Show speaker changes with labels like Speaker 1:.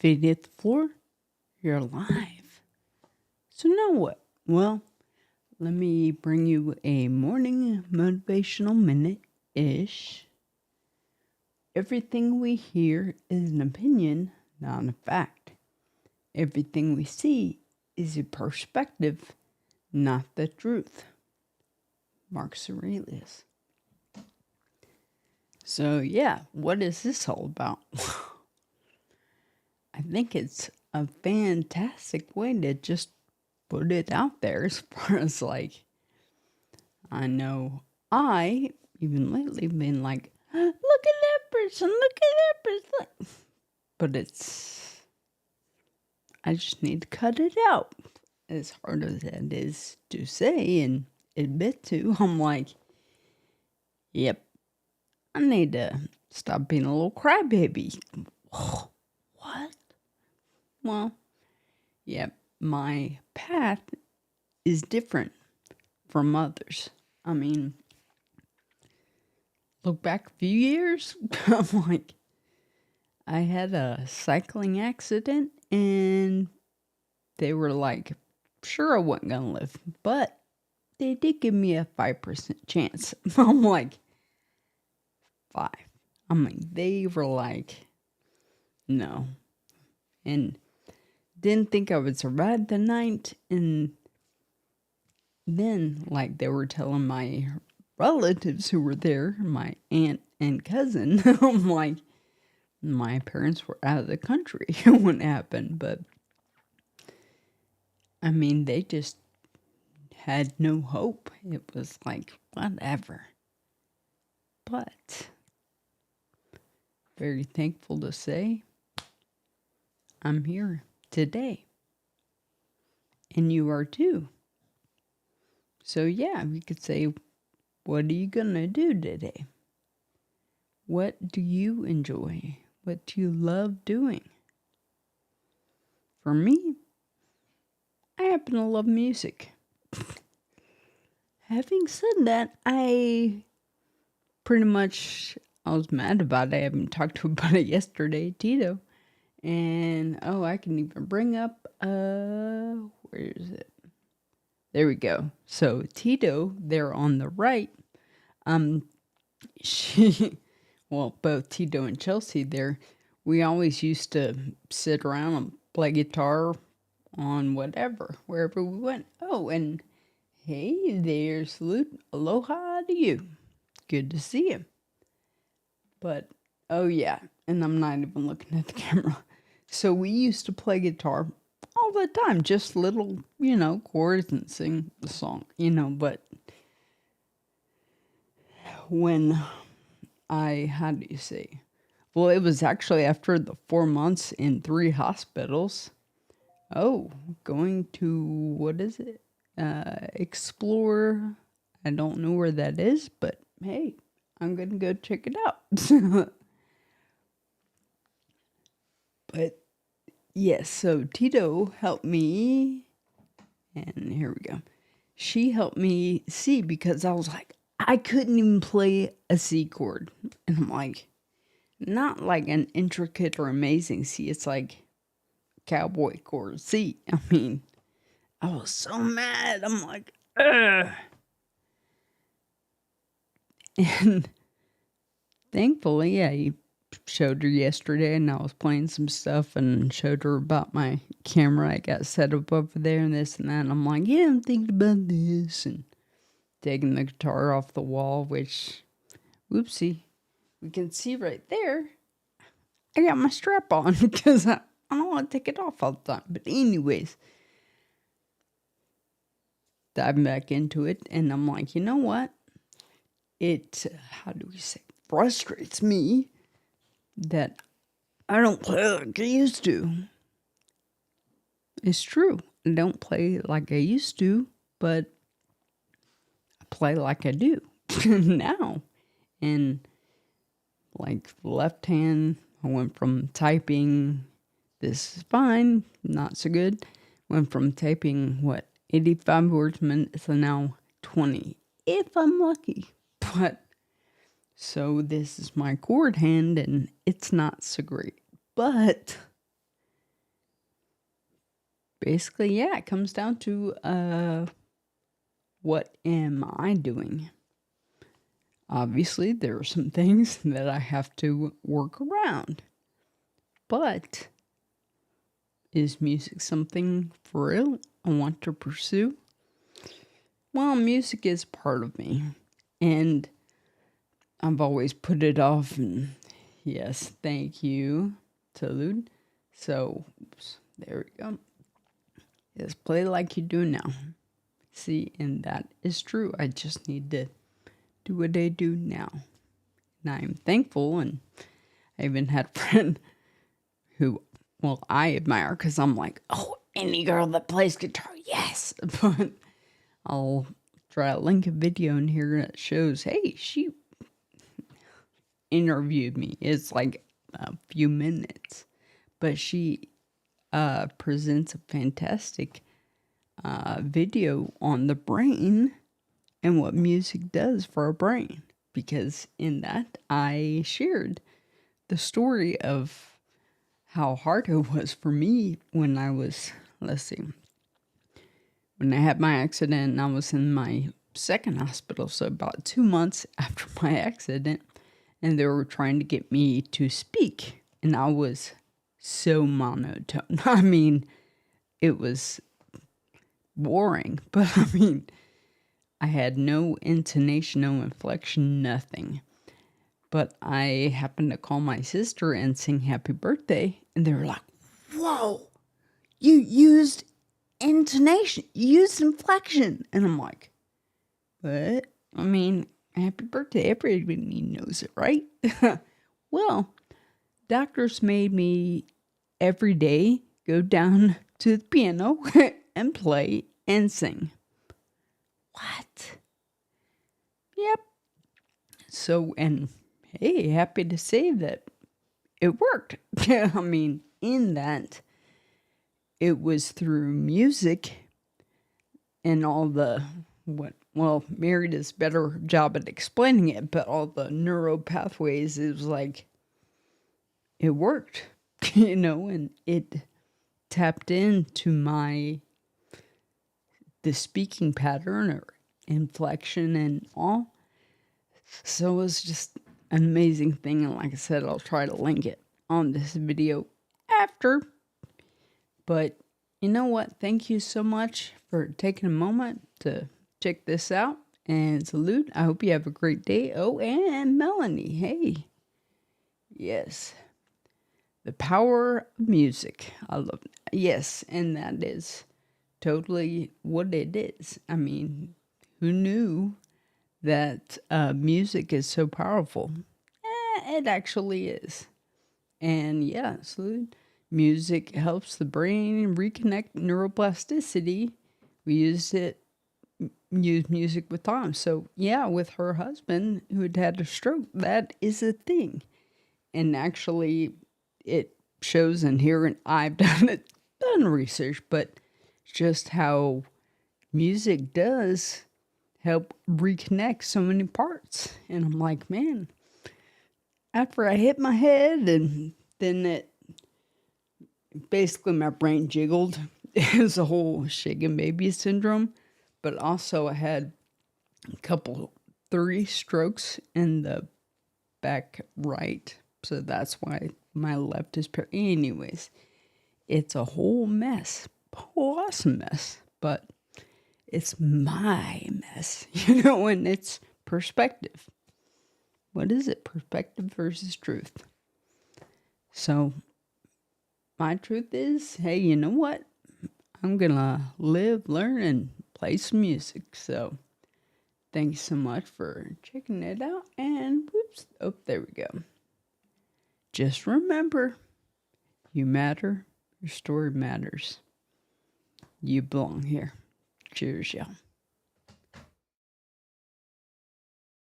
Speaker 1: Feet hit the floor, you're alive. So now what? Well, let me bring you a morning motivational minute-ish. Everything we hear is an opinion, not a fact. Everything we see is a perspective, not the truth. Marcus Aurelius. So yeah, what is this all about? I think it's a fantastic way to just put it out there as far as like, I know I, even lately, been like, look at that person, look at that person. But I just need to cut it out. As hard as that is to say and admit to, I'm like, yep, I need to stop being a little crybaby. What? Well, yep, my path is different from others. I mean, look back a few years, I'm like, I had a cycling accident and they were like, sure I wasn't going to live, but they did give me a 5% chance. I'm like, 5. I mean, they were like, no. And didn't think I would survive the night. And then, like, they were telling my relatives who were there, my aunt and cousin, I'm like, my parents were out of the country when it happened. But, I mean, they just had no hope. It was like, whatever. But, very thankful to say, I'm here today. And you are too. So yeah, we could say, what are you gonna do today? What do you enjoy? What do you love doing? For me, I happen to love music. Having said that, I was mad about it. I haven't talked to him about it yesterday, Tito. And, I can even bring up, where is it? There we go. So, Tito, there on the right, both Tito and Chelsea there, we always used to sit around and play guitar on wherever we went. Oh, and hey, there's salute, aloha to you. Good to see you. But, oh yeah, and I'm not even looking at the camera. So we used to play guitar all the time, just little, chords and sing the song, but when how do you say? Well, it was actually after the 4 months in 3 hospitals. Oh, going to, what is it? Explore. I don't know where that is, but hey, I'm going to go check it out. But yes, so Tito helped me, and here we go. She helped me see because I was like, I couldn't even play a C chord. And I'm like, not like an intricate or amazing C. It's like cowboy chord C. I mean, I was so mad. I'm like, ugh. And thankfully, yeah, he showed her yesterday and I was playing some stuff and showed her about my camera I got set up over there and this and that. And I'm like, yeah, I'm thinking about this and taking the guitar off the wall, which, whoopsie, we can see right there. I got my strap on because I don't want to take it off all the time. But anyways, diving back into it and I'm like, you know what? It, frustrates me that I don't play like I used to. It's true. I don't play like I used to, but I play like I do now. And like left hand, I went from typing, this is fine, not so good. Went from typing, 85 words a minute to now 20, if I'm lucky. But so this is my chord hand and it's not so great. But basically, yeah, it comes down to what am I doing? Obviously, there are some things that I have to work around. But is music something for real I want to pursue? Well, music is part of me. And I've always put it off. And yes, thank you, Salute. So, there we go. Just play like you do now. See, and that is true. I just need to do what I do now. And I'm thankful. And I even had a friend who, well, I admire because I'm like, oh, any girl that plays guitar, yes. But I'll try to link a video in here that shows, hey, she interviewed me. It's like a few minutes. But she presents a fantastic video on the brain and what music does for our brain. Because in that, I shared the story of how hard it was for me when I was, when I had my accident and I was in my second hospital. So about 2 months after my accident, and they were trying to get me to speak. And I was so monotone. I mean, it was boring, but I mean, I had no intonation, no inflection, nothing. But I happened to call my sister and sing happy birthday, and they were like, whoa, you used intonation, you used inflection. And I'm like, what? I mean, happy birthday, everybody knows it, right? Well, doctors made me every day go down to the piano and play and sing. What? Yep. So, and hey, happy to say that it worked. I mean, in that, it was through music and all the, Mary does a better job at explaining it, but all the neuro pathways, it was like, it worked, and it tapped into the speaking pattern or inflection and all. So it was just an amazing thing. And like I said, I'll try to link it on this video after. But you know what? Thank you so much for taking a moment to check this out. And Salute. I hope you have a great day. Oh, and Melanie. Hey. Yes. The power of music. I love it. Yes, and that is totally what it is. I mean, who knew that music is so powerful? It actually is. And yeah, Salute. Music helps the brain reconnect neuroplasticity. We use music with Tom. So yeah, with her husband who had a stroke, that is a thing. And actually, it shows in here, and I've done research, but just how music does help reconnect so many parts. And I'm like, man, after I hit my head and then it basically my brain jiggled. It was a whole shaken baby syndrome, but also I had a 3 strokes in the back right. So that's why my left is anyways, it's a whole mess, whole awesome mess, but it's my mess, and it's perspective. What is it? Perspective versus truth. So my truth is, hey, you know what? I'm going to live, learn, and play some music. So thanks so much for checking it out. And whoops. Oh, there we go. Just remember, you matter. Your story matters. You belong here. Cheers, y'all.